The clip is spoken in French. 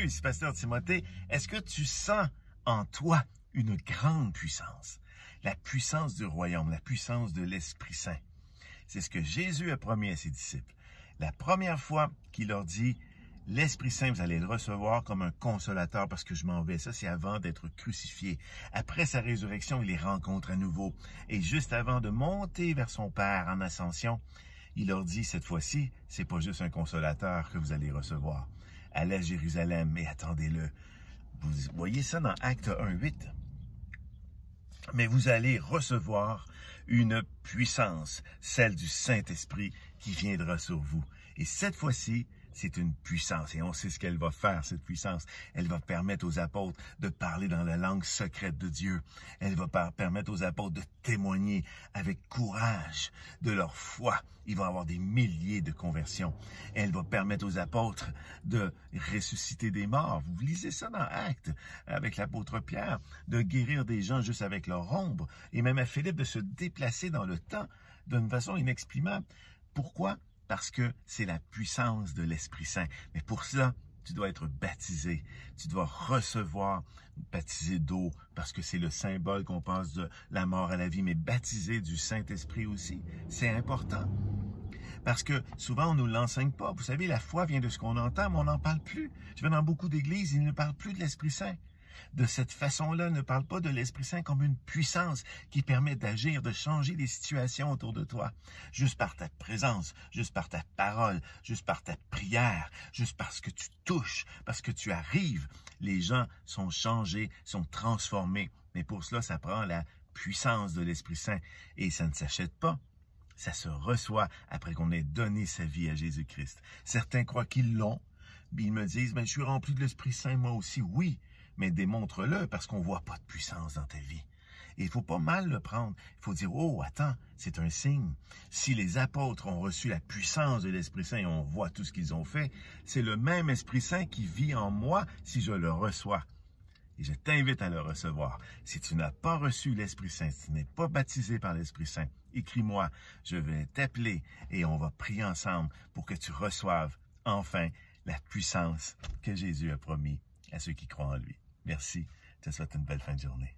Salut, ici Pasteur Timothée. Est-ce que tu sens en toi une grande puissance? La puissance du royaume, la puissance de l'Esprit Saint. C'est ce que Jésus a promis à ses disciples. La première fois qu'il leur dit, l'Esprit Saint, vous allez le recevoir comme un consolateur parce que je m'en vais. Ça, c'est avant d'être crucifié. Après sa résurrection, il les rencontre à nouveau. Et juste avant de monter vers son Père en ascension, il leur dit, cette fois-ci, c'est pas juste un consolateur que vous allez recevoir. Allez à Jérusalem et attendez-le. Vous voyez ça dans Acte 1:8. Mais vous allez recevoir une puissance, celle du Saint-Esprit qui viendra sur vous. Et cette fois-ci, c'est une puissance. Et on sait ce qu'elle va faire, cette puissance. Elle va permettre aux apôtres de parler dans la langue secrète de Dieu. Elle va permettre aux apôtres de témoigner avec courage de leur foi. Il va y avoir des milliers de conversions. Elle va permettre aux apôtres de ressusciter des morts. Vous lisez ça dans Actes, avec l'apôtre Pierre, de guérir des gens juste avec leur ombre. Et même à Philippe de se déplacer dans le temps d'une façon inexprimable. Pourquoi? Parce que c'est la puissance de l'Esprit Saint. Mais pour cela, tu dois être baptisé. Tu dois recevoir, baptisé d'eau, parce que c'est le symbole qu'on passe de la mort à la vie, mais baptisé du Saint-Esprit aussi. C'est important. Parce que souvent, on ne nous l'enseigne pas. Vous savez, la foi vient de ce qu'on entend, mais on n'en parle plus. Je vais dans beaucoup d'églises, ils ne parlent plus de l'Esprit Saint. De cette façon-là, ne parle pas de l'Esprit Saint comme une puissance qui permet d'agir, de changer les situations autour de toi. Juste par ta présence, juste par ta parole, juste par ta prière, juste parce que tu touches, parce que tu arrives. Les gens sont changés, sont transformés. Mais pour cela, ça prend la puissance de l'Esprit Saint. Et ça ne s'achète pas. Ça se reçoit après qu'on ait donné sa vie à Jésus-Christ. Certains croient qu'ils l'ont. Ils me disent, mais je suis rempli de l'Esprit Saint, moi aussi. Oui, mais démontre-le parce qu'on ne voit pas de puissance dans ta vie. Et il ne faut pas mal le prendre. Il faut dire, oh, attends, c'est un signe. Si les apôtres ont reçu la puissance de l'Esprit Saint et on voit tout ce qu'ils ont fait, c'est le même Esprit Saint qui vit en moi si je le reçois. Et je t'invite à le recevoir. Si tu n'as pas reçu l'Esprit Saint, si tu n'es pas baptisé par l'Esprit Saint, écris-moi, je vais t'appeler et on va prier ensemble pour que tu reçoives enfin la puissance que Jésus a promis à ceux qui croient en lui. Merci. Je te souhaite une belle fin de journée.